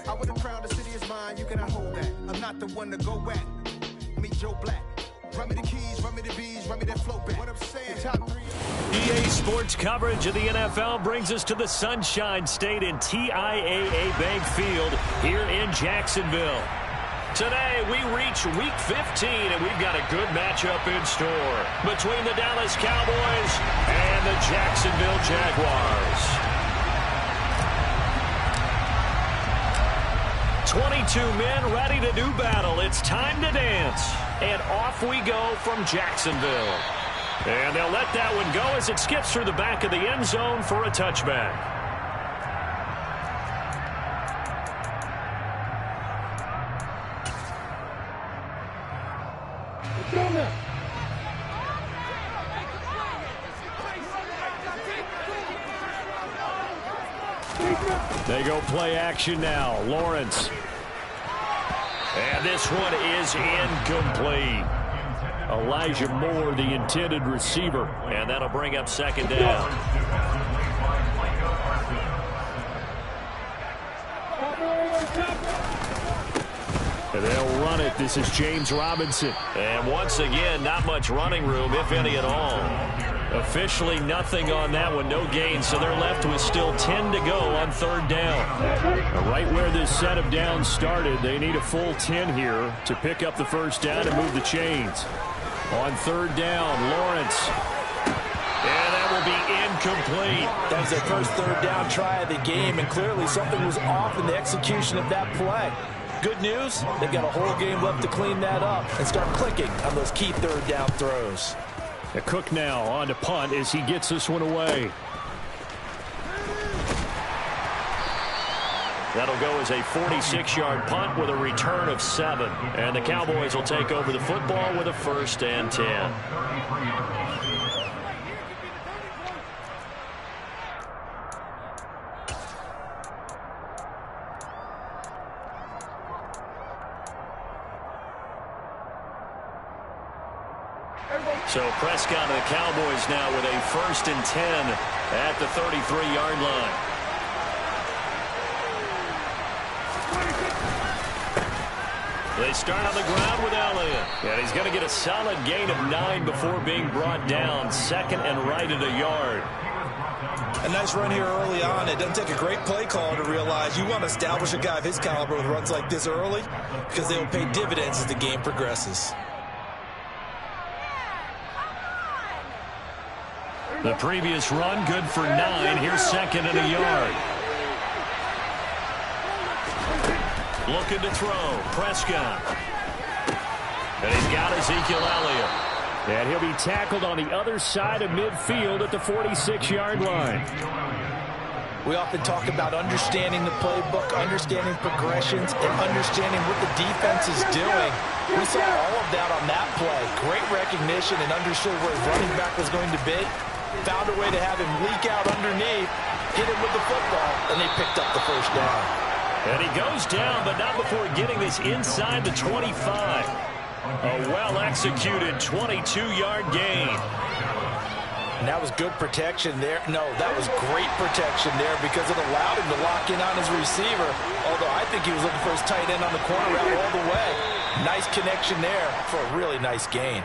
I would have crowned the city as mine, you cannot hold that. I'm not the one to go at. Meet Joe Black. Run me the keys, run me the bees, run me that flow back. What I'm saying, top 3. EA Sports coverage of the NFL brings us to the Sunshine State in TIAA Bank Field here in Jacksonville. Today, we reach Week 15, and we've got a good matchup in store between the Dallas Cowboys and the Jacksonville Jaguars. 22 men ready to do battle. It's time to dance. And off we go from Jacksonville. And they'll let that one go as it skips through the back of the end zone for a touchback. They go play action now. Lawrence. And this one is incomplete. Elijah Moore, the intended receiver. And that'll bring up second down. And they'll run it. This is James Robinson. And once again, not much running room, if any at all. Officially nothing on that one, no gain, so they're left with still 10 to go on third down. Right where this set of downs started, they need a full 10 here to pick up the first down and move the chains. On third down, Lawrence. And that will be incomplete. That was their first third down try of the game, and clearly something was off in the execution of that play. Good news, they've got a whole game left to clean that up and start clicking on those key third down throws. A Cook now on to punt as he gets this one away. That'll go as a 46-yard punt with a return of 7. And the Cowboys will take over the football with a 1st and 10. So Prescott and the Cowboys now with a 1st and 10 at the 33-yard line. They start on the ground with Elliott. And he's going to get a solid gain of 9 before being brought down. 2nd and right at a yard. A nice run here early on. It doesn't take a great play caller to realize you want to establish a guy of his caliber with runs like this early because they will pay dividends as the game progresses. The previous run, good for 9. Here's 2nd and a yard. Looking to throw. Prescott. And he's got Ezekiel Elliott. And he'll be tackled on the other side of midfield at the 46-yard line. We often talk about understanding the playbook, understanding progressions, and understanding what the defense is doing. We saw all of that on that play. Great recognition and understood where his running back was going to be. Found a way to have him leak out underneath, hit him with the football, and they picked up the first down. And he goes down, but not before getting this inside the 25. A well-executed 22-yard gain. And that was good protection there. No, that was great protection there because it allowed him to lock in on his receiver, although I think he was looking for his tight end on the corner route all the way. Nice connection there for a really nice gain.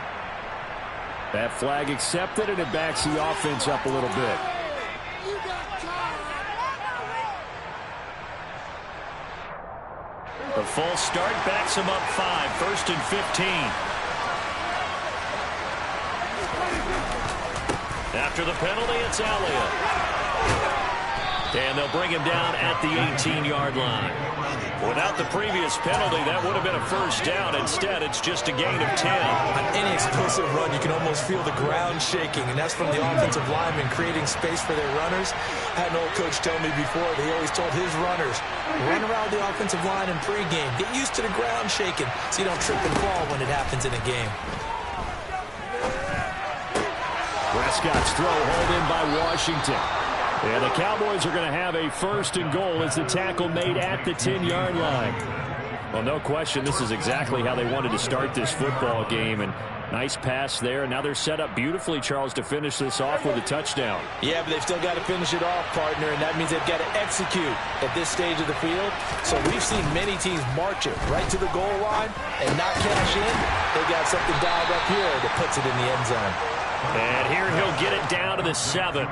That flag accepted, and it backs the offense up a little bit. The full start backs him up 5, 1st and 15. After the penalty, it's Elliott. And they'll bring him down at the 18-yard line. Without the previous penalty, that would have been a first down. Instead, it's just a gain of 10. On any explosive run, you can almost feel the ground shaking, and that's from the offensive linemen creating space for their runners. I had an old coach tell me before, he always told his runners, run around the offensive line in pregame. Get used to the ground shaking so you don't trip and fall when it happens in a game. Prescott's throw hauled in by Washington. And the Cowboys are going to have a 1st and goal as the tackle made at the 10-yard line. Well, no question, this is exactly how they wanted to start this football game. And Nice pass there. Now they're set up beautifully, Charles, to finish this off with a touchdown. Yeah, but they've still got to finish it off, partner, and that means they've got to execute at this stage of the field. So we've seen many teams march it right to the goal line and not cash in. They got something dialed up here that puts it in the end zone. And here he'll get it down to the 7.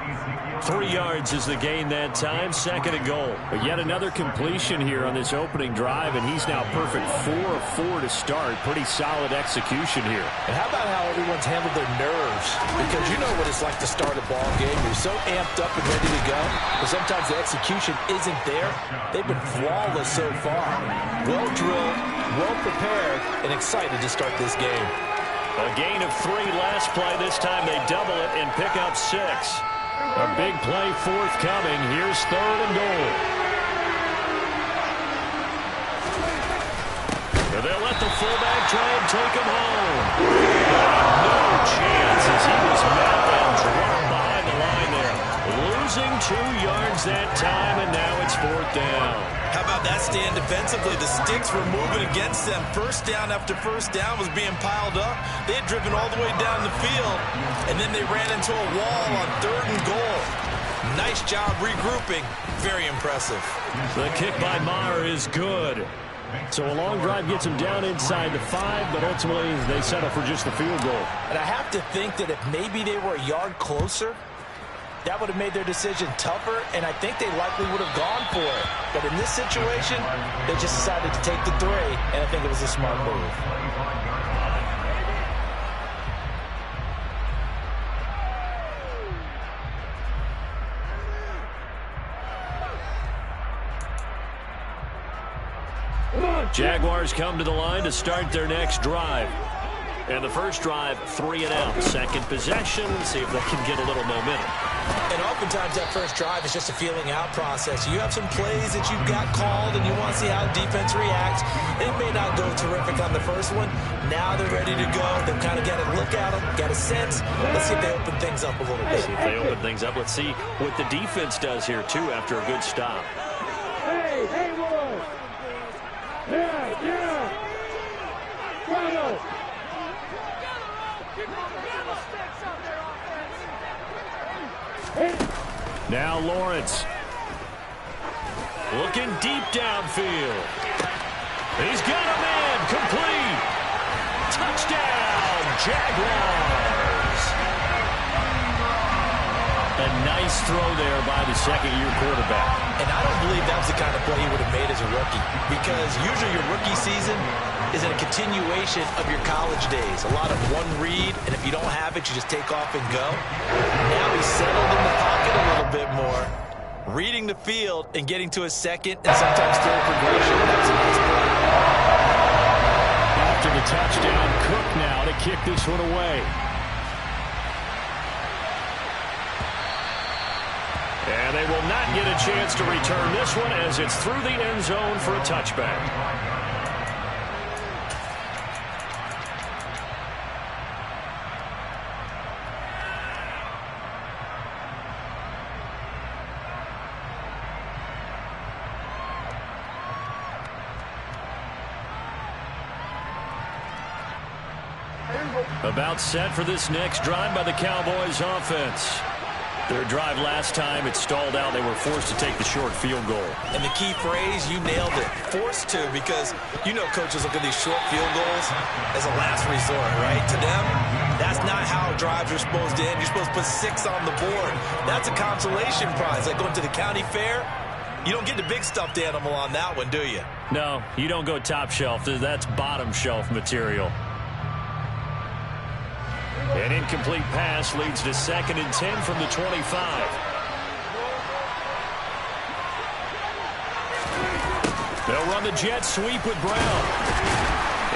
3 yards is the gain that time, 2nd and goal. But yet another completion here on this opening drive, and he's now perfect 4 of 4 to start. Pretty solid execution here. And how about how everyone's handled their nerves? Because you know what it's like to start a ball game. You're so amped up and ready to go, but sometimes the execution isn't there. They've been flawless so far. Well drilled, well prepared, and excited to start this game. A gain of 3 last play. This time they double it and pick up 6. A big play forthcoming. Here's 3rd and goal. They'll let the fullback try and take him home. No chance as he was met and dropped behind the line there. Losing 2 yards that time, and now it's 4th down. How about that stand defensively? The sticks were moving against them. First down after first down was being piled up. They had driven all the way down the field, and then they ran into a wall on 3rd and goal. Nice job regrouping. Very impressive. The kick by Maher is good. So a long drive gets them down inside the 5, but ultimately they settle for just the field goal. And I have to think that if maybe they were a yard closer, that would have made their decision tougher, and I think they likely would have gone for it. But in this situation, they just decided to take the 3, and I think it was a smart move. Jaguars come to the line to start their next drive. And the first drive, 3 and out. Second possession, see if they can get a little momentum. And oftentimes that first drive is just a feeling out process. You have some plays that you've got called and you want to see how the defense reacts. It may not go terrific on the first one. Now they're ready to go. They've kind of got a look at them, got a sense. Let's see if they open things up a little bit. See if they open things up. Let's see what the defense does here, too, after a good stop. Hey, boys! Yeah! Bravo! Now Lawrence. Looking deep downfield. He's got a man. Complete. Touchdown, Jaguars. A nice throw there by the second-year quarterback. And I don't believe that was the kind of play he would have made as a rookie. Because usually your rookie season is a continuation of your college days. A lot of one read, and if you don't have it, you just take off and go. Now he's settled in the pocket a little bit more, reading the field and getting to a second and sometimes third progression. That's a nice play. After the touchdown, Cook now to kick this one away. And they will not get a chance to return this one as it's through the end zone for a touchback. About set for this next drive by the Cowboys offense. Their drive last time, it stalled out. They were forced to take the short field goal. And the key phrase, you nailed it, forced to, because you know coaches look at these short field goals as a last resort, right? To them, that's not how drives are supposed to end. You're supposed to put 6 on the board. That's a consolation prize. Like going to the county fair, you don't get the big stuffed animal on that one, do you? No, you don't go top shelf. That's bottom shelf material. An incomplete pass leads to 2nd and 10 from the 25. They'll run the jet sweep with Brown.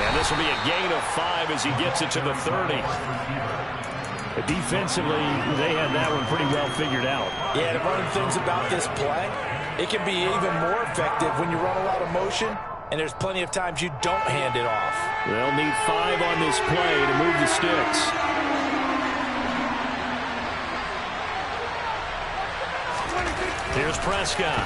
And this will be a gain of 5 as he gets it to the 30. Defensively, they had that one pretty well figured out. Yeah, and one of the things about this play, it can be even more effective when you run a lot of motion, and there's plenty of times you don't hand it off. They'll need 5 on this play to move the sticks. Here's Prescott.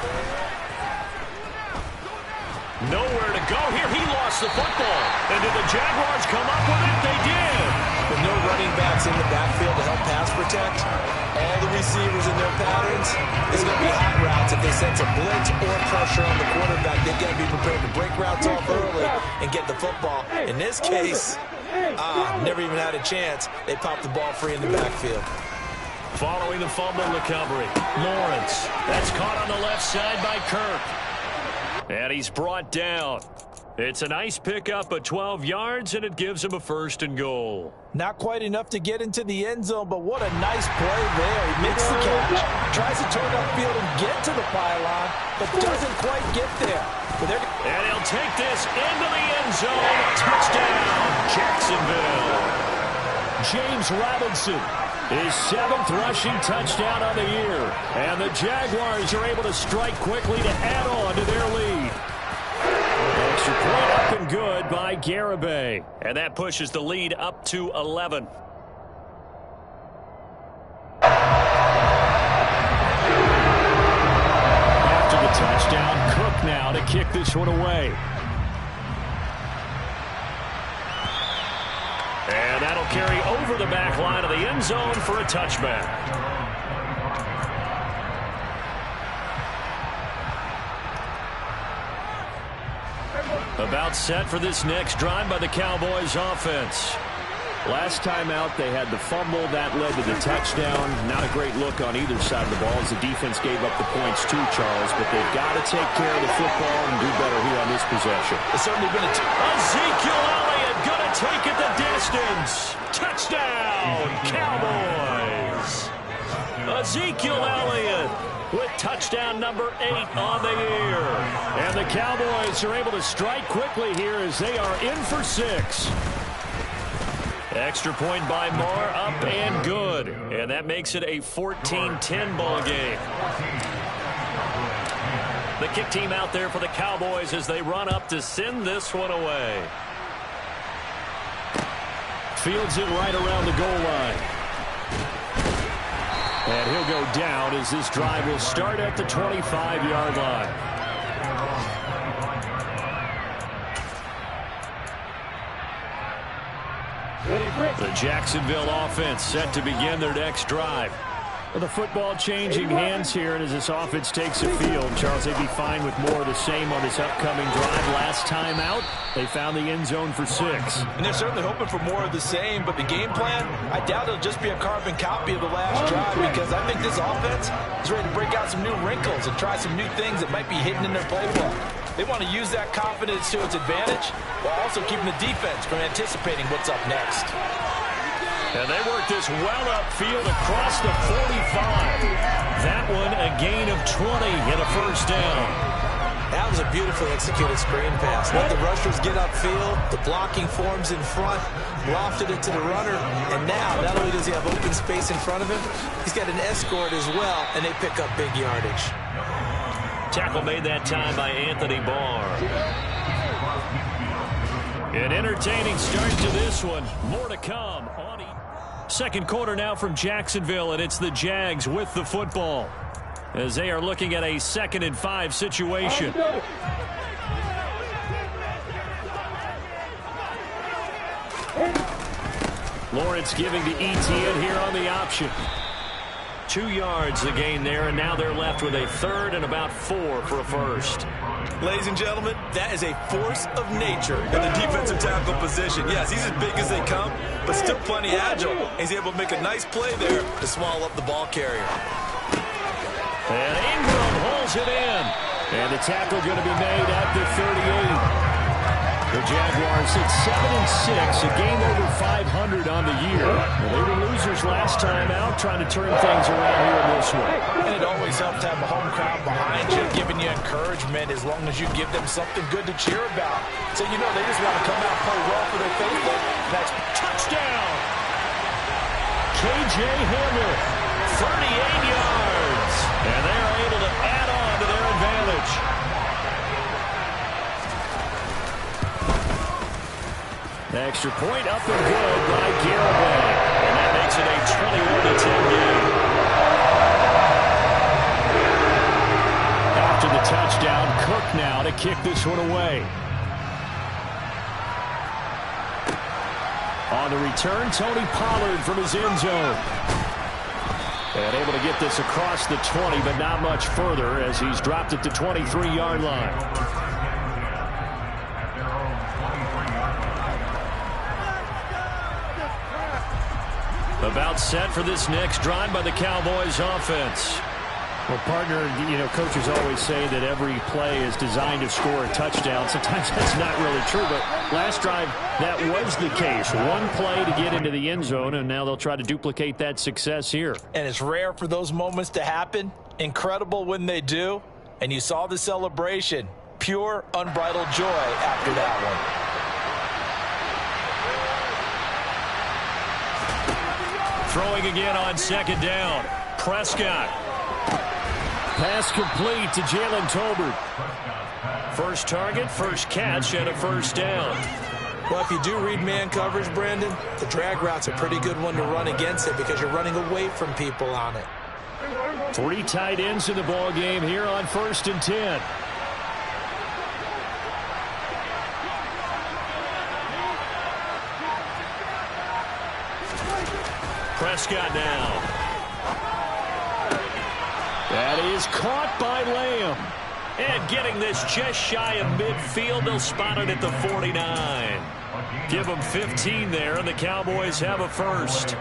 Nowhere to go here. He lost the football. And did the Jaguars come up with it? They did. But With no running backs in the backfield to help pass protect, all the receivers in their patterns, it's going to be hot routes. If they sense a blitz or pressure on the quarterback, they've got to be prepared to break routes off early and get the football. In this case, never even had a chance. They popped the ball free in the backfield. Following the fumble recovery, Lawrence. That's caught on the left side by Kirk. And he's brought down. It's a nice pickup of 12 yards, and it gives him a 1st and goal. Not quite enough to get into the end zone, but what a nice play there. He makes the catch, tries to turn upfield and get to the pylon, but doesn't quite get there. And he'll take this into the end zone. Touchdown, Jacksonville. James Robinson, his 7th rushing touchdown on the year. And the Jaguars are able to strike quickly to add on to their lead. Extra point up and good by Garibay. And that pushes the lead up to 11. After the touchdown, Cook now to kick this one away. And that'll carry over the back line of the end zone for a touchback. About set for this next drive by the Cowboys offense. Last time out, they had the fumble. That led to the touchdown. Not a great look on either side of the ball as the defense gave up the points too, Charles. But they've got to take care of the football and do better here on this possession. It's certainly been Ezekiel Elliott going to take it the distance. Touchdown, Cowboys. Ezekiel Elliott with touchdown number 8 on the year. And the Cowboys are able to strike quickly here as they are in for 6. Extra point by Moore, up and good. And that makes it a 14-10 ball game. The kick team out there for the Cowboys as they run up to send this one away. Fields it right around the goal line. And he'll go down as this drive will start at the 25-yard line. The Jacksonville offense set to begin their next drive. Well, the football changing hands here, and as this offense takes the field, Charles, they'd be fine with more of the same on this upcoming drive. Last time out, they found the end zone for 6. And they're certainly hoping for more of the same, but the game plan, I doubt it'll just be a carbon copy of the last drive, because I think this offense is ready to break out some new wrinkles and try some new things that might be hidden in their playbook. They want to use that confidence to its advantage while also keeping the defense from anticipating what's up next. And they work this well upfield across the 45. That one a gain of 20 and a 1st down. That was a beautifully executed screen pass. Let the rushers get upfield. The blocking forms in front. Lofted it to the runner. And now, not only does he have open space in front of him, he's got an escort as well, and they pick up big yardage. Tackle made that time by Anthony Barr. An entertaining start to this one. More to come. Second quarter now from Jacksonville, and it's the Jags with the football as they are looking at a 2nd and 5 situation. Lawrence giving to Etienne here on the option. 2 yards the gain there, and now they're left with a 3rd and about 4 for a 1st. Ladies and gentlemen, that is a force of nature in the defensive tackle position. Yes, he's as big as they come, but still plenty agile. He's able to make a nice play there to swallow up the ball carrier. And Ingram holds it in. And the tackle going to be made at the 38. The Jaguars sit 7-6, a game over 500 on the year. Well, they were losers last time out, trying to turn things around here in this one. And it always helps to have a home crowd behind you, giving you encouragement as long as you give them something good to cheer about. So, you know, they just want to come out and play well for their faithful. That's touchdown. K.J. Hamler, 38 yards. And they are able to add on to their advantage. Extra point up and good by Garibay. And that makes it a 21-10 game. After the touchdown, Cook now to kick this one away. On the return, Tony Pollard from his end zone. And able to get this across the 20, but not much further as he's dropped it to 23-yard line. About set for this next drive by the Cowboys offense. Well, partner, coaches always say that every play is designed to score a touchdown. Sometimes that's not really true, but last drive, that was the case. One play to get into the end zone, and now they'll try to duplicate that success here. And it's rare for those moments to happen. Incredible when they do. And you saw the celebration. Pure, unbridled joy after that one. Throwing again on second down. Prescott. Pass complete to Jalen Tolbert. First target, first catch, and a first down. Well, if you do read man coverage, Brandon, the drag route's a pretty good one to run against it because you're running away from people on it. 3 tight ends in the ball game here on 1st and 10. Prescott now. That is caught by Lamb. And getting this just shy of midfield, they'll spot it at the 49. Give them 15 there, and the Cowboys have a first.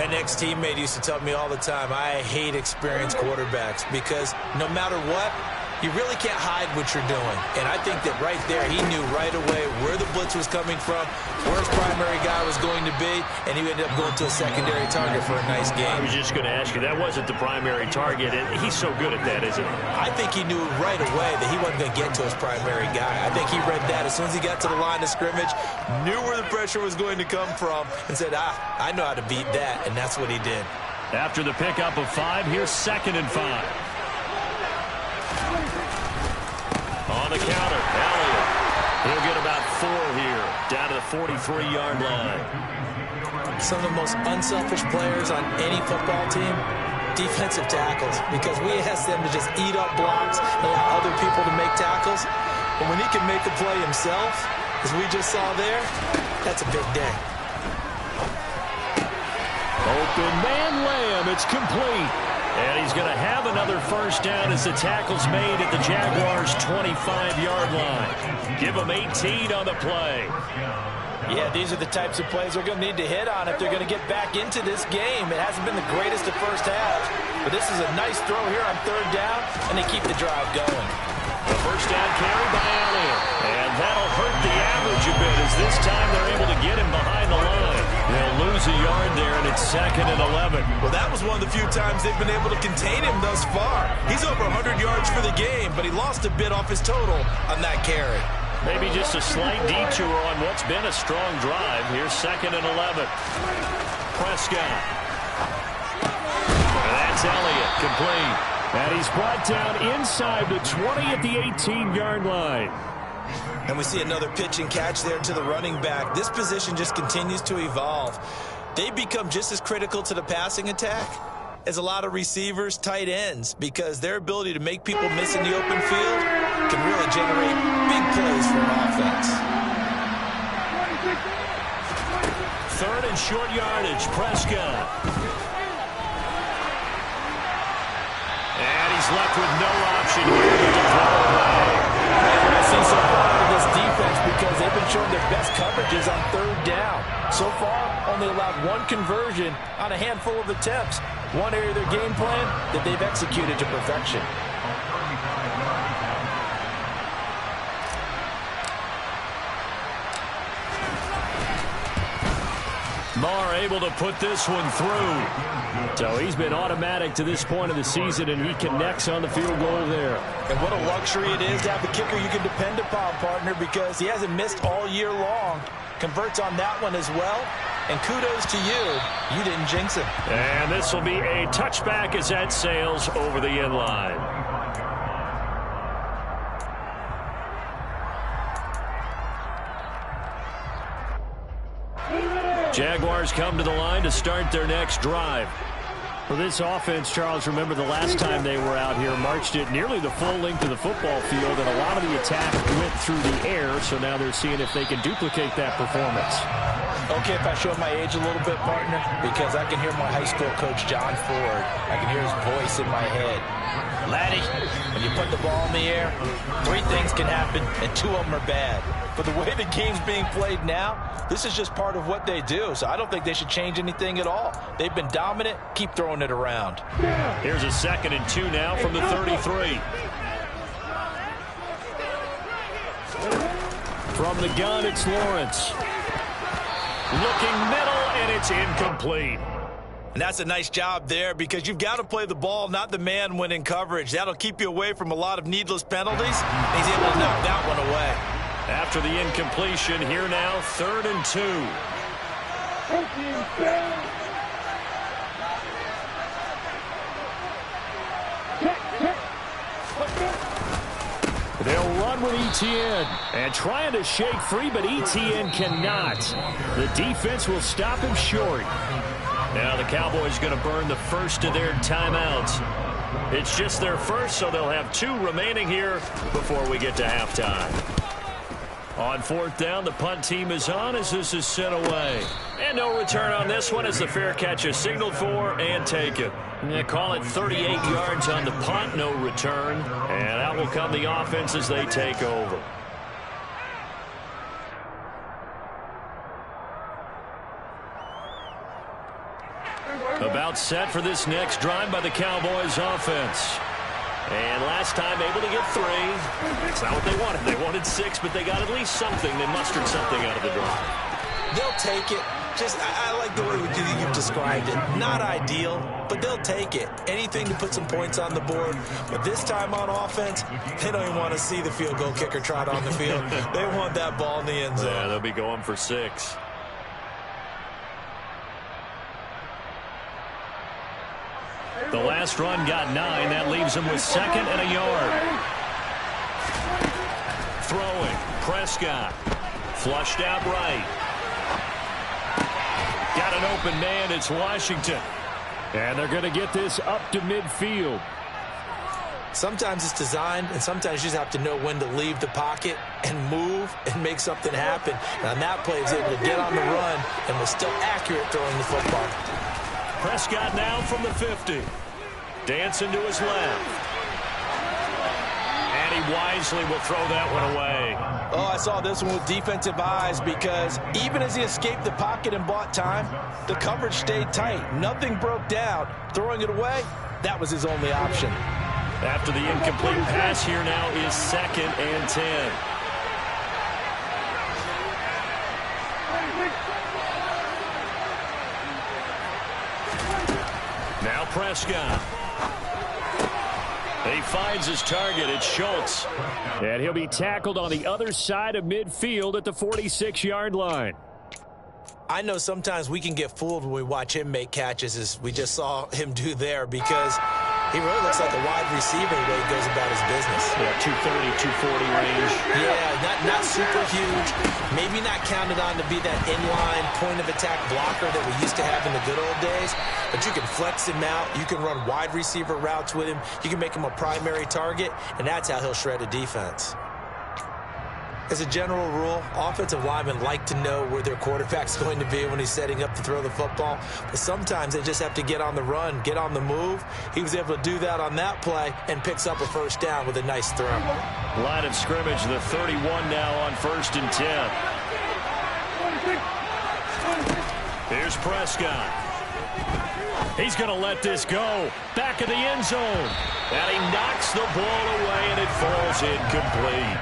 An ex-teammate used to tell me all the time, I hate experienced quarterbacks because no matter what, you really can't hide what you're doing. And I think that right there, he knew right away where the blitz was coming from, where his primary guy was going to be, and he ended up going to a secondary target for a nice game. I was just going to ask you, that wasn't the primary target. He's so good at that, isn't he? I think he knew right away that he wasn't going to get to his primary guy. I think he read that as soon as he got to the line of scrimmage, knew where the pressure was going to come from, and said, I know how to beat that, and that's what he did. After the pickup of 5, here's 2nd and 5. On the counter, Elliott. He'll get about 4 here, down to the 43-yard line. Some of the most unselfish players on any football team, defensive tackles, because we ask them to just eat up blocks and allow other people to make tackles. But when he can make a play himself, as we just saw there, that's a big day. Open man Lamb, it's complete. And he's going to have another first down as the tackle's made at the Jaguars' 25-yard line. Give them 18 on the play. Yeah, these are the types of plays they're going to need to hit on if they're going to get back into this game. It hasn't been the greatest of first halves, but this is a nice throw here on 3rd down, and they keep the drive going. The first down carry by Elliott. And that'll hurt the average a bit as this time they're able to get him behind the line. They'll lose a yard there, and it's 2nd and 11. Well, that was one of the few times they've been able to contain him thus far. He's over 100 yards for the game, but he lost a bit off his total on that carry. Maybe just a slight detour on what's been a strong drive. Here's 2nd and 11. Prescott. And that's Elliott, complete. And he's brought down inside the 20 at the 18-yard line. And we see another pitch and catch there to the running back. This position just continues to evolve. They become just as critical to the passing attack as a lot of receivers, tight ends, because their ability to make people miss in the open field can really generate big plays for an offense. 3rd and short yardage, Prescott. And he's left with no option here to throw away. I see so far out of this defense because they've been showing their best coverages on 3rd down. So far, only allowed 1 conversion on a handful of attempts. One area of their game plan that they've executed to perfection. Marr able to put this one through. So he's been automatic to this point of the season, and he connects on the field goal there. And what a luxury it is to have a kicker you can depend upon, partner, because he hasn't missed all year long. Converts on that one as well. And kudos to you. You didn't jinx him. And this will be a touchback as that sails over the end line. Jaguars come to the line to start their next drive. For this offense, Charles, remember the last time they were out here, marched it nearly the full length of the football field, and a lot of the attack went through the air, so now they're seeing if they can duplicate that performance. Okay, if I show my age a little bit, partner, because I can hear my high school coach, John Ford. I can hear his voice in my head. Laddie, when you put the ball in the air, 3 things can happen, and 2 of them are bad. But the way the game's being played now, this is just part of what they do, so I don't think they should change anything at all. They've been dominant. Keep throwing it around. Here's a 2nd and 2 now from the 33. From the gun, it's Lawrence. Looking middle, and it's incomplete. And that's a nice job there because you've got to play the ball, not the man when in coverage. That'll keep you away from a lot of needless penalties. He's able to knock that one away. After the incompletion, here now, 3rd and 2. They'll run with Etienne and trying to shake free, but Etienne cannot. The defense will stop him short. Now the Cowboys going to burn the first of their timeouts. It's just their first, so they'll have 2 remaining here before we get to halftime. On 4th down, the punt team is on as this is sent away. And no return on this one as the fair catch is signaled for and taken. They call it 38 yards on the punt, no return. And out will come the offense as they take over. About set for this next drive by the Cowboys offense. And last time able to get 3. That's not what they wanted. They wanted 6, but they got at least something. They mustered something out of the drive. They'll take it. I like the way you've described it. Not ideal, but they'll take it. Anything to put some points on the board. But this time on offense, they don't even want to see the field goal kicker trot on the field. They want that ball in the end zone. Yeah, they'll be going for 6. The last run got 9. That leaves him with 2nd and a yard. Throwing. Prescott. Flushed out right. Got an open man. It's Washington. And they're going to get this up to midfield. Sometimes it's designed, and sometimes you just have to know when to leave the pocket and move and make something happen. And on that play, he was able to get on the run and was still accurate throwing the football. Prescott now from the 50. Dancing to his left. And he wisely will throw that one away. Oh, I saw this one with defensive eyes because even as he escaped the pocket and bought time, the coverage stayed tight. Nothing broke down. Throwing it away, that was his only option. After the incomplete pass, here now is 2nd and 10. Now Prescott. He finds his target. It's Schultz. And he'll be tackled on the other side of midfield at the 46-yard line. I know sometimes we can get fooled when we watch him make catches, as we just saw him do there, because he really looks like a wide receiver the way he goes about his business. Yeah, 230, 240 range. Yeah, not super huge. Maybe not counted on to be that inline point-of-attack blocker that we used to have in the good old days. But you can flex him out. You can run wide receiver routes with him. You can make him a primary target, and that's how he'll shred a defense. As a general rule, offensive linemen like to know where their quarterback's going to be when he's setting up to throw the football. But sometimes they just have to get on the run, get on the move. He was able to do that on that play and picks up a 1st down with a nice throw. Line of scrimmage, the 31 now on 1st and 10. Here's Prescott. He's going to let this go. Back of the end zone. And he knocks the ball away, and it falls incomplete.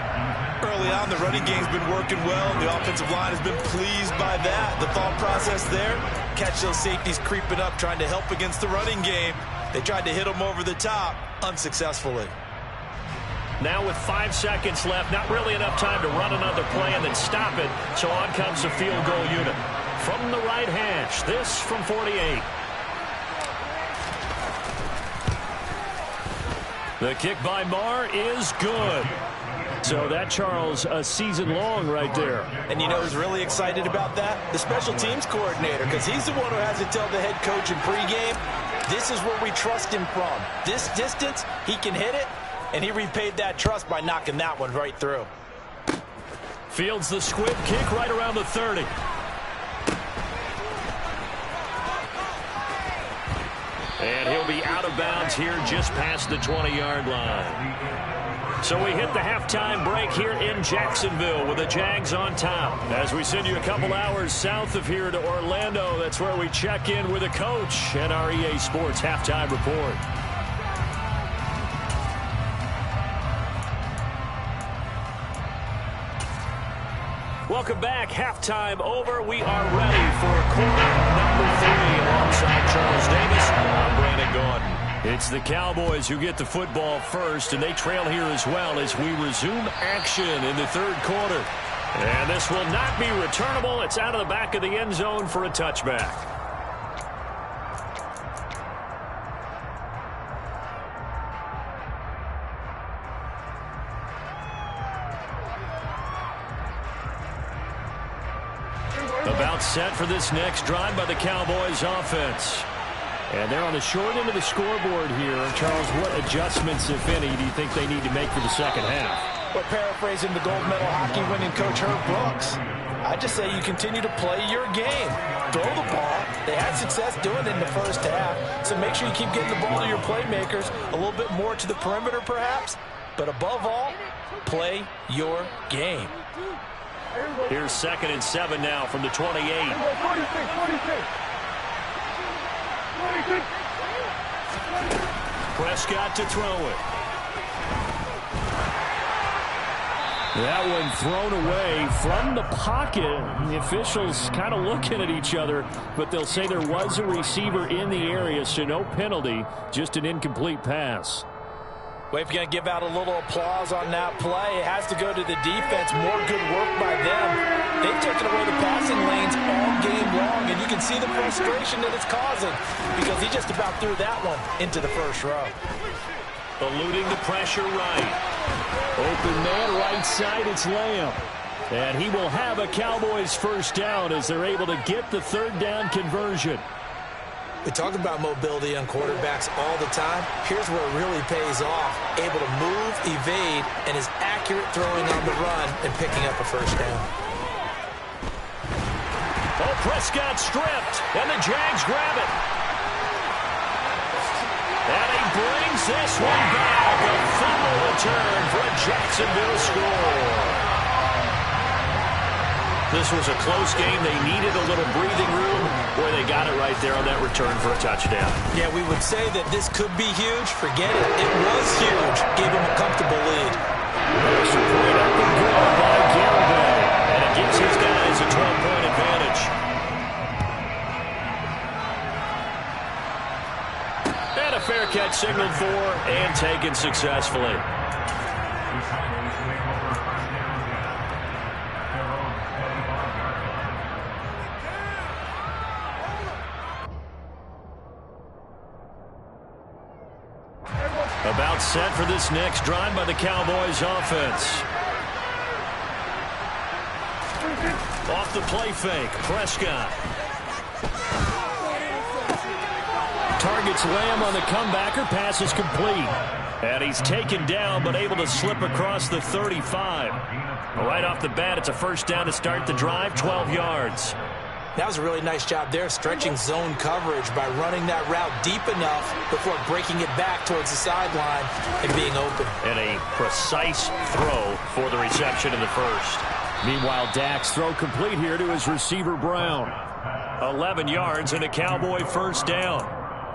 Early on, the running game's been working well. The offensive line has been pleased by that. The thought process there, catch those safeties creeping up, trying to help against the running game. They tried to hit them over the top, unsuccessfully. Now with 5 seconds left, not really enough time to run another play and then stop it. So on comes the field goal unit. From the right hash, this from 48. The kick by Marr is good. So that, Charles, a season long right there. And you know who's really excited about that? The special teams coordinator, because he's the one who has to tell the head coach in pregame, This is where we trust him from. This distance, he can hit it, and he repaid that trust by knocking that one right through. Fields the squib kick right around the 30. And he'll be out of bounds here just past the 20-yard line. So we hit the halftime break here in Jacksonville with the Jags on top. As we send you a couple hours south of here to Orlando, that's where we check in with a coach and our EA Sports halftime report. Welcome back. Halftime over. We are ready for quarter number 3 alongside Charles Davis. I'm Brandon Gaudin. It's the Cowboys who get the football first, and they trail here as well as we resume action in the third quarter. And this will not be returnable. It's out of the back of the end zone for a touchback. About set for this next drive by the Cowboys offense. And they're on the short end of the scoreboard here. Charles, what adjustments, if any, do you think they need to make for the second half? Well, paraphrasing the gold medal hockey winning coach Herb Brooks, I just say you continue to play your game. Throw the ball. They had success doing it in the first half. So make sure you keep getting the ball to your playmakers, a little bit more to the perimeter perhaps. But above all, play your game. Here's 2nd and 7 now from the 28. Prescott to throw it. That one thrown away from the pocket. The officials kind of looking at each other, but they'll say there was a receiver in the area, so no penalty, just an incomplete pass. Well, if you're going to give out a little applause on that play, it has to go to the defense. More good work by them. They've taken away the passing lanes all game long, and you can see the frustration that it's causing because he just about threw that one into the first row. Eluding the pressure right. Open man right side, it's Lamb. And he will have a Cowboys first down as they're able to get the third down conversion. We talk about mobility on quarterbacks all the time. Here's where it really pays off. Able to move, evade, and is accurate throwing on the run and picking up a first down. Oh, Prescott stripped, and the Jags grab it. And he brings this one back. A fumble return for a Jacksonville score. This was a close game. They needed a little breathing room. Boy, they got it right there on that return for a touchdown. Yeah, we would say that this could be huge. Forget it. It was huge. Gave him a comfortable lead. Extra point up and good by Garibay. And it gives his guys a 12-point advantage. And a fair catch signaled for and taken successfully. About set for this next drive by the Cowboys offense. Off the play fake, Prescott. Targets Lamb on the comebacker, pass is complete. And he's taken down but able to slip across the 35. Right off the bat, it's a first down to start the drive, 12 yards. That was a really nice job there, stretching zone coverage by running that route deep enough before breaking it back towards the sideline and being open. And a precise throw for the reception in the first. Meanwhile, Dak's throw complete here to his receiver, Brown. 11 yards and a Cowboy first down.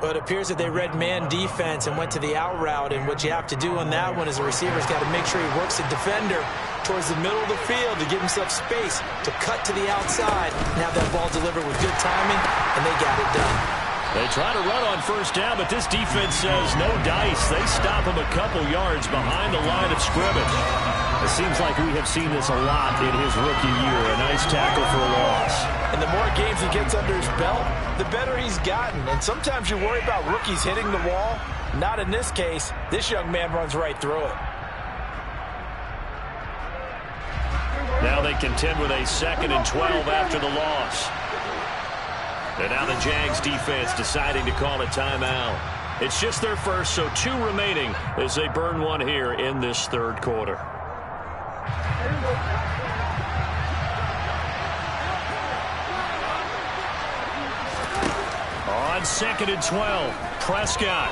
But it appears that they read man defense and went to the out route, and what you have to do on that one is the receiver's got to make sure he works the defender towards the middle of the field to give himself space to cut to the outside and have that ball delivered with good timing, and they got it done. They try to run on first down, but this defense says no dice. They stop him a couple yards behind the line of scrimmage. It seems like we have seen this a lot in his rookie year. A nice tackle for a loss. And the more games he gets under his belt, the better he's gotten. And sometimes you worry about rookies hitting the wall. Not in this case. This young man runs right through it. Now they contend with a 2nd and 12 after the loss. And now the Jags defense deciding to call a timeout. It's just their first, so 2 remaining as they burn one here in this third quarter. On 2nd and 12, Prescott.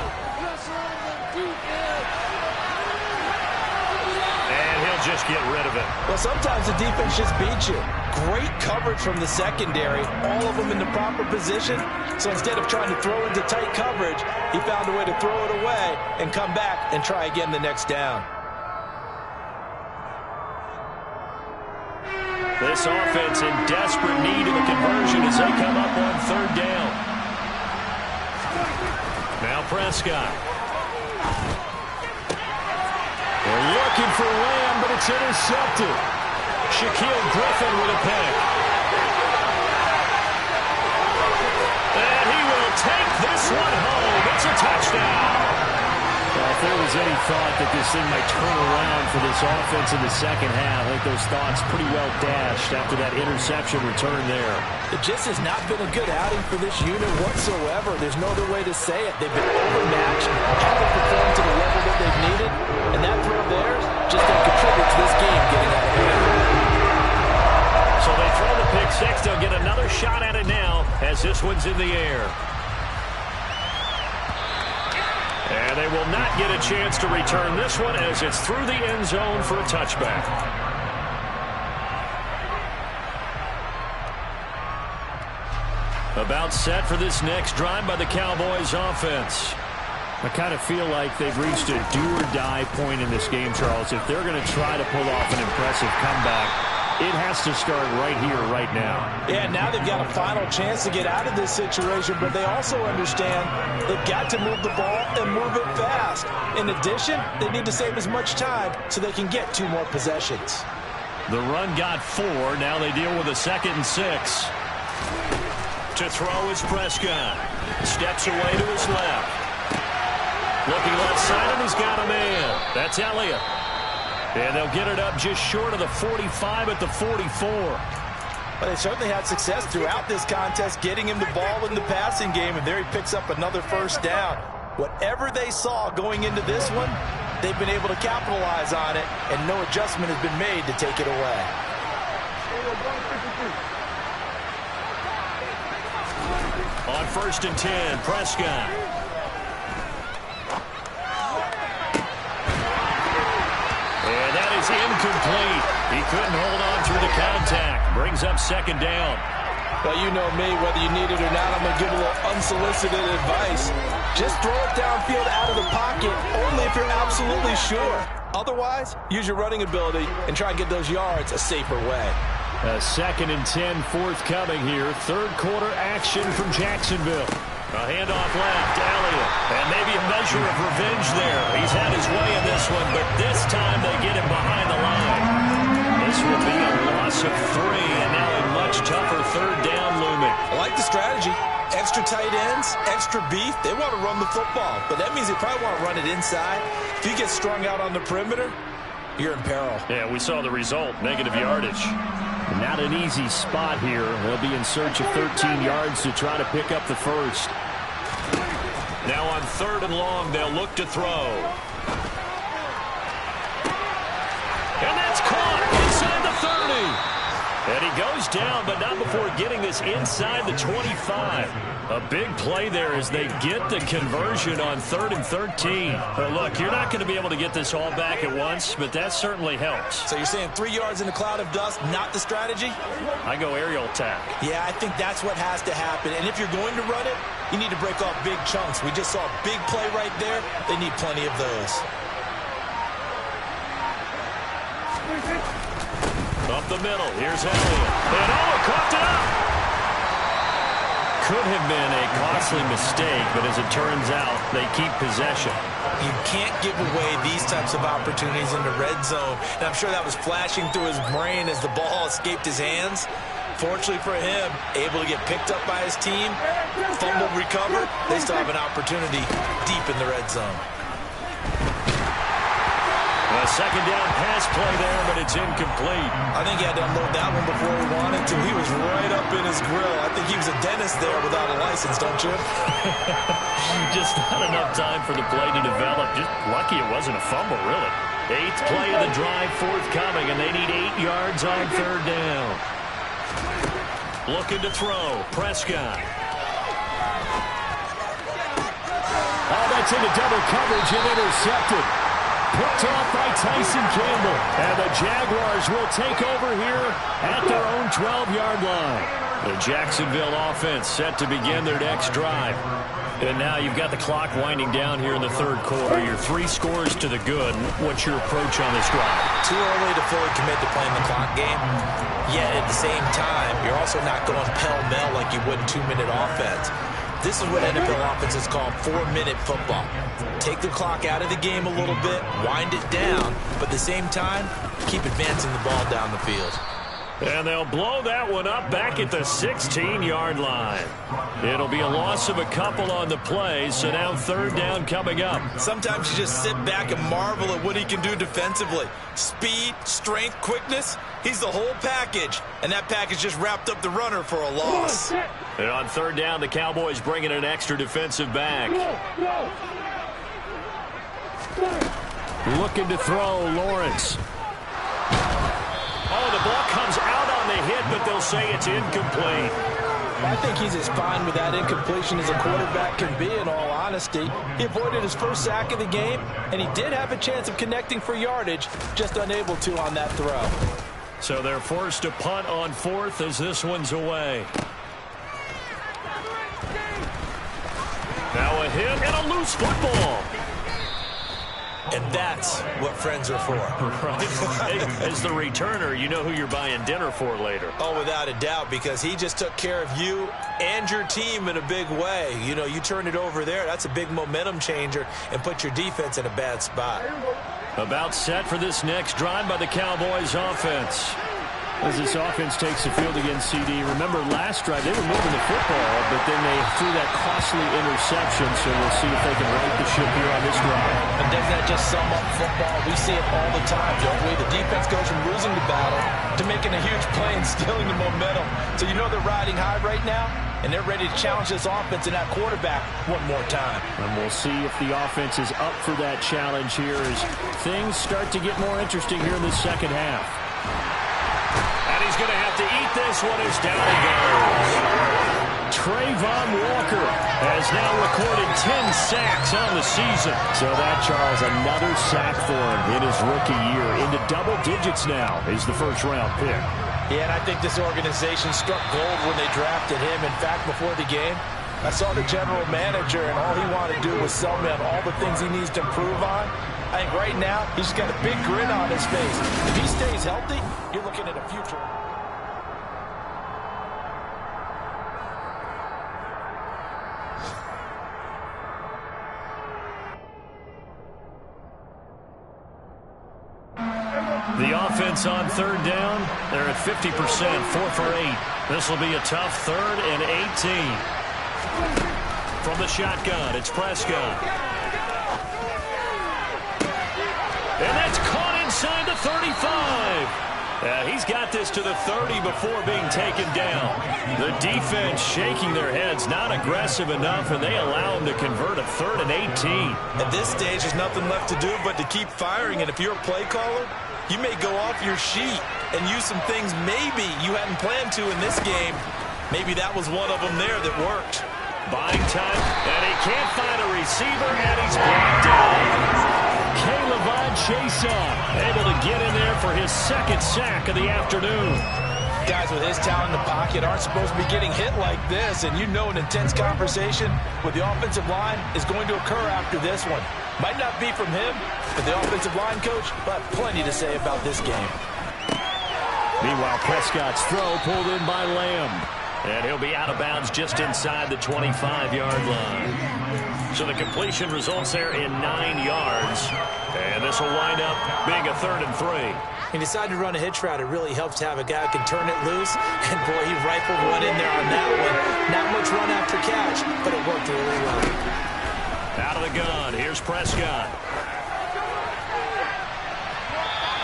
And he'll just get rid of it. Well, sometimes the defense just beats you. Great coverage from the secondary, all of them in the proper position. So instead of trying to throw into tight coverage, he found a way to throw it away and come back and try again the next down. This offense in desperate need of a conversion as they come up on 3rd down. Now Prescott. They're looking for Lamb, but it's intercepted. Shaquille Griffin with a pick. And he will take this one home. It's a touchdown. Well, if there was any thought that this thing might turn around for this offense in the second half, I think those thoughts pretty well dashed after that interception return there. It just has not been a good outing for this unit whatsoever. There's no other way to say it. They've been overmatched, haven't performed to the level that they've needed, and that throw there just didn't contribute to this game getting out of hand. So they throw the pick six. They'll get another shot at it now as this one's in the air. And they will not get a chance to return this one as it's through the end zone for a touchback. About set for this next drive by the Cowboys offense. I kind of feel like they've reached a do-or-die point in this game, Charles. If they're going to try to pull off an impressive comeback, it has to start right here, right now. Yeah, now they've got a final chance to get out of this situation, but they also understand they've got to move the ball and move it fast. In addition, they need to save as much time so they can get 2 more possessions. The run got 4. Now they deal with a 2nd and 6. To throw is Prescott. Steps away to his left. Looking left side, and he's got a man. That's Elliott. And they'll get it up just short of the 45 at the 44. But they certainly had success throughout this contest, getting him the ball in the passing game, and there he picks up another first down. Whatever they saw going into this one, they've been able to capitalize on it, and no adjustment has been made to take it away. On 1st and 10, Prescott. And that is incomplete. He couldn't hold on through the contact. Brings up 2nd down. Well, you know me, whether you need it or not, I'm going to give a little unsolicited advice. Just throw it downfield out of the pocket, only if you're absolutely sure. Otherwise, use your running ability and try and get those yards a safer way. A 2nd and 10 forthcoming here. 3rd quarter action from Jacksonville. A handoff left, Elliott. And maybe a measure of revenge there. He's had his way in this one, but this time they get him behind the line. This will be a loss of 3, and now a much tougher 3rd down looming. I like the strategy. Extra tight ends, extra beef. They want to run the football, but that means they probably want to run it inside. If you get strung out on the perimeter, you're in peril. Yeah, we saw the result, negative yardage. Not an easy spot here. They'll be in search of 13 yards to try to pick up the first. Now on 3rd and long, they'll look to throw. And that's caught inside the 30. And he goes down, but not before getting this inside the 25. A big play there as they get the conversion on 3rd and 13. But look, you're not going to be able to get this all back at once, but that certainly helps. So you're saying 3 yards in a cloud of dust, not the strategy? I go aerial attack. Yeah, I think that's what has to happen. And if you're going to run it, you need to break off big chunks. We just saw a big play right there. They need plenty of those. Up the middle, here's Elliott. And coughed it up. Could have been a costly mistake, but as it turns out, they keep possession. You can't give away these types of opportunities in the red zone. And I'm sure that was flashing through his brain as the ball escaped his hands. Fortunately for him, able to get picked up by his team, fumbled, recovered. They still have an opportunity deep in the red zone. A second down pass play there, but it's incomplete. I think he had to unload that one before he wanted to. He was right up in his grill. I think he was a dentist there without a license, don't you? Just not enough time for the play to develop. Just lucky it wasn't a fumble, really. 8th play of the drive forthcoming, and they need 8 yards on third down. Looking to throw. Prescott. Oh, that's into double coverage and intercepted. Picked off by Tyson Campbell. And the Jaguars will take over here at their own 12-yard line. The Jacksonville offense set to begin their next drive. And now you've got the clock winding down here in the third quarter. You're 3 scores to the good. What's your approach on this drive? Too early to fully commit to playing the clock game. Yet at the same time, you're also not going pell-mell like you would in 2-minute offense. This is what NFL offenses call 4-minute football. Take the clock out of the game a little bit, wind it down, but at the same time, keep advancing the ball down the field. And they'll blow that one up back at the 16-yard line. It'll be a loss of a couple on the play, so now third down coming up. Sometimes you just sit back and marvel at what he can do defensively. Speed, strength, quickness, he's the whole package. And that package just wrapped up the runner for a loss. And on third down, the Cowboys bring in an extra defensive back. Looking to throw, Lawrence. Oh, the ball comes out on the hit, but they'll say it's incomplete. I think he's as fine with that incompletion as a quarterback can be, in all honesty. He avoided his first sack of the game, and he did have a chance of connecting for yardage, just unable to on that throw. So they're forced to punt on 4th as this one's away. Now a hit and a loose football. And that's what friends are for. Right? Hey, as the returner, you know who you're buying dinner for later. Oh, without a doubt, because he just took care of you and your team in a big way. You know, you turn it over there, that's a big momentum changer and put your defense in a bad spot. About set for this next drive by the Cowboys offense. As this offense takes the field against CD. Remember last drive, they were moving the football, but then they threw that costly interception, so we'll see if they can right the ship here on this drive. And doesn't that just sum up football? We see it all the time, don't we? The defense goes from losing the battle to making a huge play and stealing the momentum. So you know they're riding high right now, and they're ready to challenge this offense and that quarterback one more time. And we'll see if the offense is up for that challenge here as things start to get more interesting here in the second half. And he's going to have to eat this one as down he goes. Trayvon Walker has now recorded 10 sacks on the season. So that, Charles, another sack for him in his rookie year. Into double digits now is the first-round pick. Yeah, and I think this organization struck gold when they drafted him. In fact, before the game, I saw the general manager, and all he wanted to do was sell me on all the things he needs to improve on. I think right now, he's got a big grin on his face. If he stays healthy, you're looking at a future. The offense on third down, they're at 50%, 4 for 8. This will be a tough 3rd and 18. From the shotgun, it's Prescott. And that's caught inside the 35. He's got this to the 30 before being taken down. The defense shaking their heads, not aggressive enough, and they allow him to convert a 3rd and 18. At this stage, there's nothing left to do but to keep firing, and if you're a play caller, you may go off your sheet and use some things maybe you hadn't planned to in this game. Maybe that was one of them there that worked. Buying time, and he can't find a receiver, and he's blocked out. Caleb Chason able to get in there for his 2nd sack of the afternoon. Guys with his talent in the pocket aren't supposed to be getting hit like this, and you know an intense conversation with the offensive line is going to occur after this one. Might not be from him, but the offensive line coach will have plenty to say about this game. Meanwhile, Prescott's throw pulled in by Lamb. And he'll be out of bounds just inside the 25-yard line. So the completion results there in 9 yards. And this will wind up being a 3rd and 3. He decided to run a hitch route. It really helps to have a guy who can turn it loose. And, boy, he rifled one in there on that one. Not much run after catch, but it worked really well. Out of the gun, here's Prescott.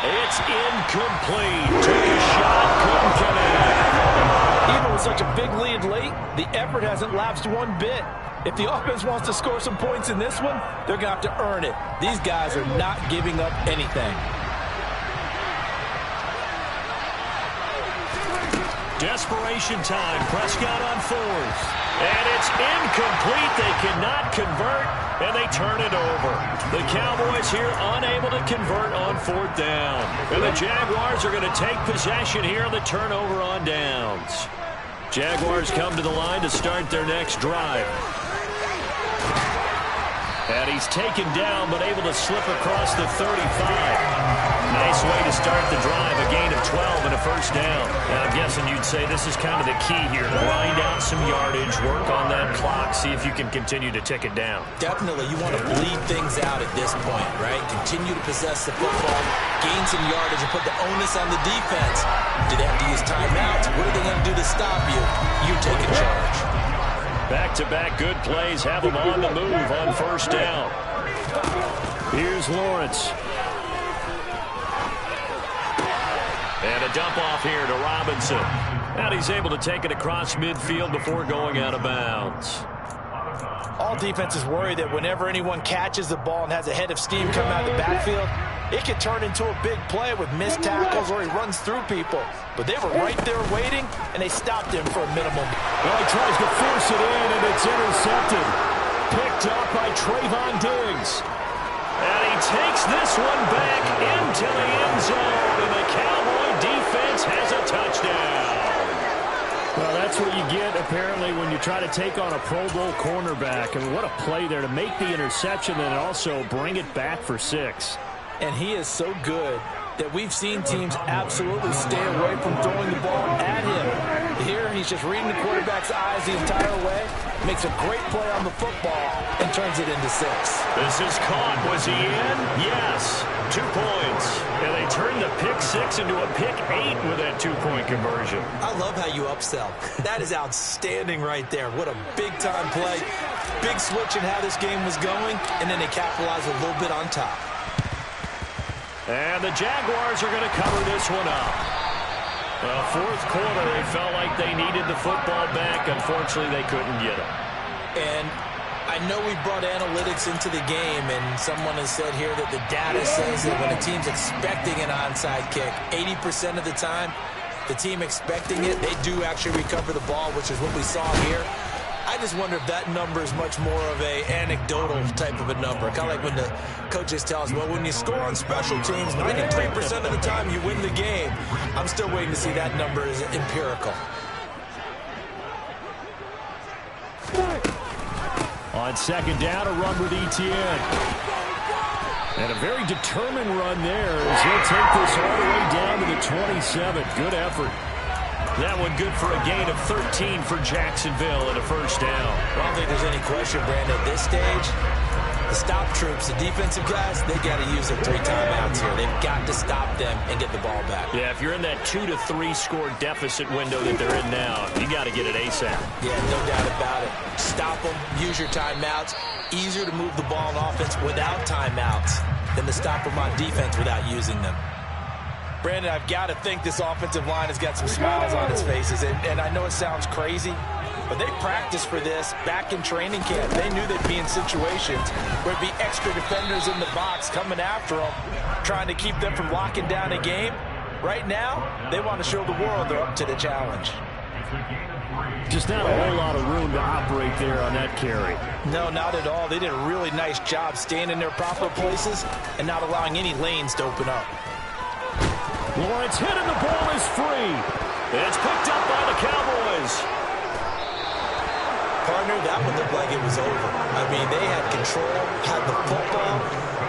It's incomplete. Took a shot, couldn't connect. Even with such a big lead late, the effort hasn't lapsed one bit. If the offense wants to score some points in this one, they're going to have to earn it. These guys are not giving up anything. Desperation time. Prescott on fourth. And it's incomplete. They cannot convert, and they turn it over. The Cowboys here unable to convert on fourth down. And the Jaguars are going to take possession here on the turnover on downs. Jaguars come to the line to start their next drive. And he's taken down, but able to slip across the 35. Nice way to start the drive, a gain of 12 and a first down. And I'm guessing you'd say this is kind of the key here. Grind out some yardage, work on that clock, see if you can continue to tick it down. Definitely, you want to bleed things out at this point, right? Continue to possess the football, gain some yardage, and put the onus on the defense. Do they have to use timeouts? What are they going to do to stop you? You take a charge. Back-to-back good plays have them on the move on first down. Here's Lawrence. And a dump off here to Robinson. And he's able to take it across midfield before going out of bounds. All defenses worry that whenever anyone catches the ball and has a head of steam come out of the backfield, it could turn into a big play with missed tackles or he runs through people. But they were right there waiting, and they stopped him for a minimum. Well, he tries to force it in, and it's intercepted. Picked up by Trayvon Diggs. And he takes this one back into the end zone, and the Cowboy defense has a touchdown. Well, that's what you get, apparently, when you try to take on a Pro Bowl cornerback. I mean, what a play there to make the interception and also bring it back for 6. And he is so good that we've seen teams absolutely stay away from throwing the ball at him. Here, he's just reading the quarterback's eyes the entire way, makes a great play on the football, and turns it into 6. This is caught. Was he in? Yes. 2 points. And they turned the pick 6 into a pick 8 with that 2-point conversion. I love how you upsell. That is outstanding right there. What a big-time play. Big switch in how this game was going, and then they capitalize a little bit on top. And the Jaguars are going to cover this one up. Fourth quarter, they felt like they needed the football back. Unfortunately, they couldn't get it. And I know we brought analytics into the game, and someone has said here that the data says that when a team's expecting an onside kick, 80% of the time, the team expecting it, they do actually recover the ball, which is what we saw here. I just wonder if that number is much more of a anecdotal type of a number. Kind of like when the coaches tell us, well, when you score on special teams, 93% of the time you win the game. I'm still waiting to see that number is empirical. On second down, a run with Etienne. And a very determined run there as he'll take this all the way down to the 27. Good effort. That one good for a gain of 13 for Jacksonville and a first down. I don't think there's any question, Brandon, at this stage. The stop troops, the defensive guys, they got to use their 3 timeouts here. They've got to stop them and get the ball back. Yeah, if you're in that 2 to 3 score deficit window that they're in now, you got to get it ASAP. Yeah, no doubt about it. Stop them, use your timeouts. Easier to move the ball on offense without timeouts than to stop them on defense without using them. Brandon, I've got to think this offensive line has got some smiles on its faces. And I know it sounds crazy, but they practiced for this back in training camp. They knew they'd be in situations where there'd be extra defenders in the box coming after them, trying to keep them from locking down a game. Right now, they want to show the world they're up to the challenge. Just not a whole lot of room to operate there on that carry. No, not at all. They did a really nice job staying in their proper places and not allowing any lanes to open up. Lawrence hit and the ball is free. It's picked up by the Cowboys. Partner, that one looked like it was over. I mean, they had control, had the football,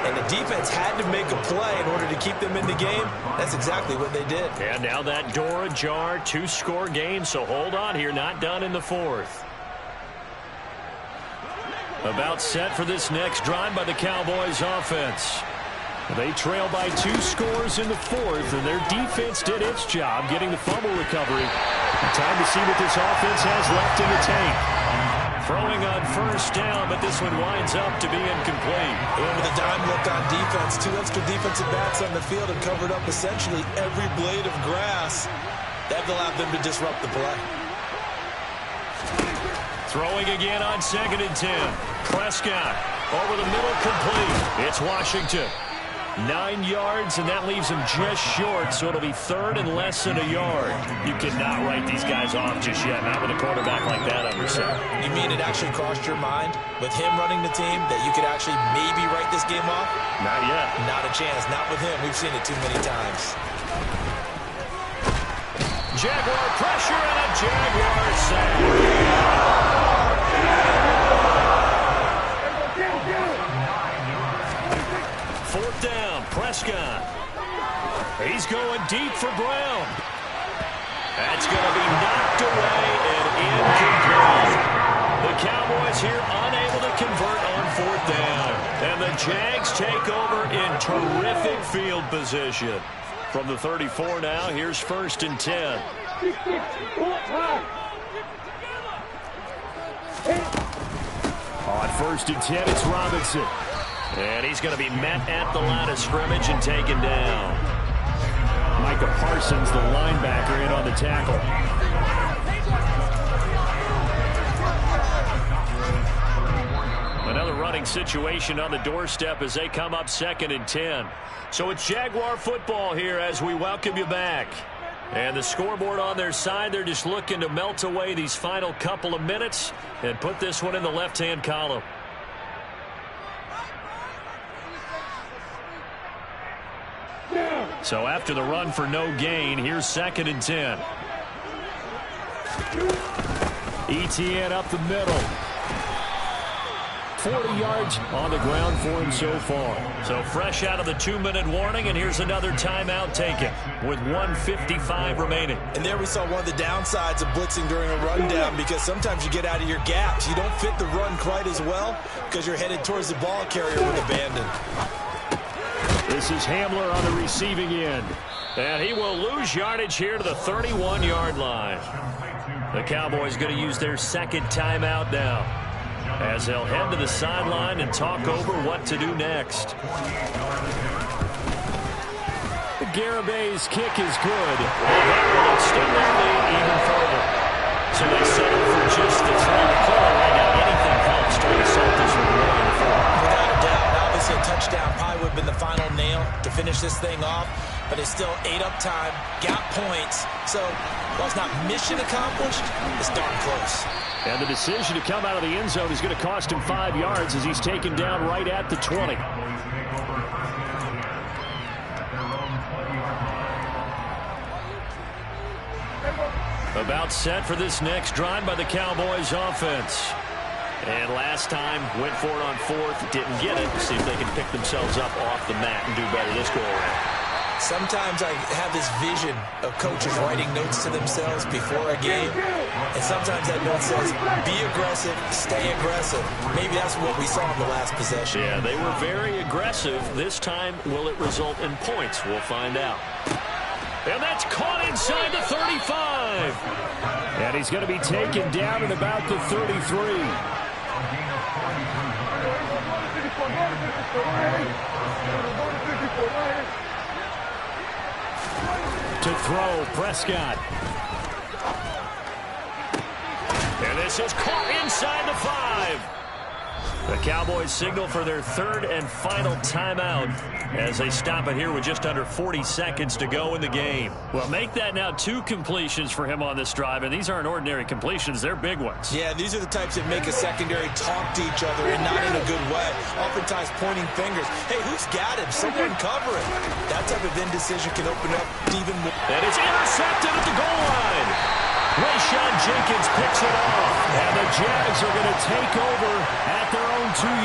and the defense had to make a play in order to keep them in the game. That's exactly what they did. And now that door ajar, 2-score game, so hold on here, not done in the fourth. About set for this next drive by the Cowboys offense. They trail by 2 scores in the fourth, and their defense did its job getting the fumble recovery. Time to see what this offense has left in the tank. Throwing on first down, but this one winds up to be incomplete. And with a dime look on defense, 2 extra defensive backs on the field and covered up essentially every blade of grass. That allowed them to disrupt the play. Throwing again on 2nd and 10. Prescott over the middle, complete. It's Washington. 9 yards, and that leaves him just short, so it'll be 3rd and less than a yard. You cannot write these guys off just yet, not with a quarterback like that under center. You mean it actually crossed your mind with him running the team that you could actually maybe write this game off? Not yet. Not a chance. Not with him. We've seen it too many times. Jaguar pressure and a Jaguar sack. Fourth down, Prescott. He's going deep for Brown. That's going to be knocked away and incomplete. The Cowboys here unable to convert on 4th down. And the Jags take over in terrific field position. From the 34 now, here's 1st and 10. On 1st and 10, it's Robinson. And he's going to be met at the line of scrimmage and taken down. Micah Parsons, the linebacker, in on the tackle. Another running situation on the doorstep as they come up 2nd and 10. So it's Jaguar football here as we welcome you back. And the scoreboard on their side, they're just looking to melt away these final couple of minutes and put this one in the left-hand column. So after the run for no gain, here's 2nd and 10. ETN up the middle. 40 yards on the ground for him so far. So fresh out of the 2-minute warning, and here's another timeout taken with 1:55 remaining. And there we saw one of the downsides of blitzing during a rundown, because sometimes you get out of your gaps. You don't fit the run quite as well because you're headed towards the ball carrier with abandon. This is Hamler on the receiving end. And he will lose yardage here to the 31-yard line. The Cowboys going to use their 2nd timeout now, as they'll head to the sideline and talk over what to do next. Garabay's kick is good. And that will extend their lead even further. So they settle for just the 3 to clear right now. Anything helps to assault this one early in the fourth. Without a doubt, obviously a touchdown probably would have been the final nail to finish this thing off, but it's still ate up time, got points. So while it's not mission accomplished, it's darn close. And the decision to come out of the end zone is going to cost him 5 yards as he's taken down right at the 20. About set for this next drive by the Cowboys offense. And last time went for it on 4th, didn't get it. See if they can pick themselves up off the mat and do better this go around. Sometimes I have this vision of coaches writing notes to themselves before a game, and sometimes that note says, be aggressive, stay aggressive. Maybe that's what we saw in the last possession. Yeah, they were very aggressive. This time, will it result in points? We'll find out. And that's caught inside the 35. And he's going to be taken down at about the 33. To throw, Prescott. And this is caught inside the 5. The Cowboys signal for their 3rd and final timeout as they stop it here with just under 40 seconds to go in the game. Well, make that now 2 completions for him on this drive, and these aren't ordinary completions. They're big ones. Yeah, these are the types that make a secondary talk to each other, and not in a good way. Oftentimes pointing fingers. Hey, who's got him? Someone cover him. That type of indecision can open up even more. And it's intercepted at the goal line. Rayshawn Jenkins picks it off, and the Jags are going to take over at their own 2 yards.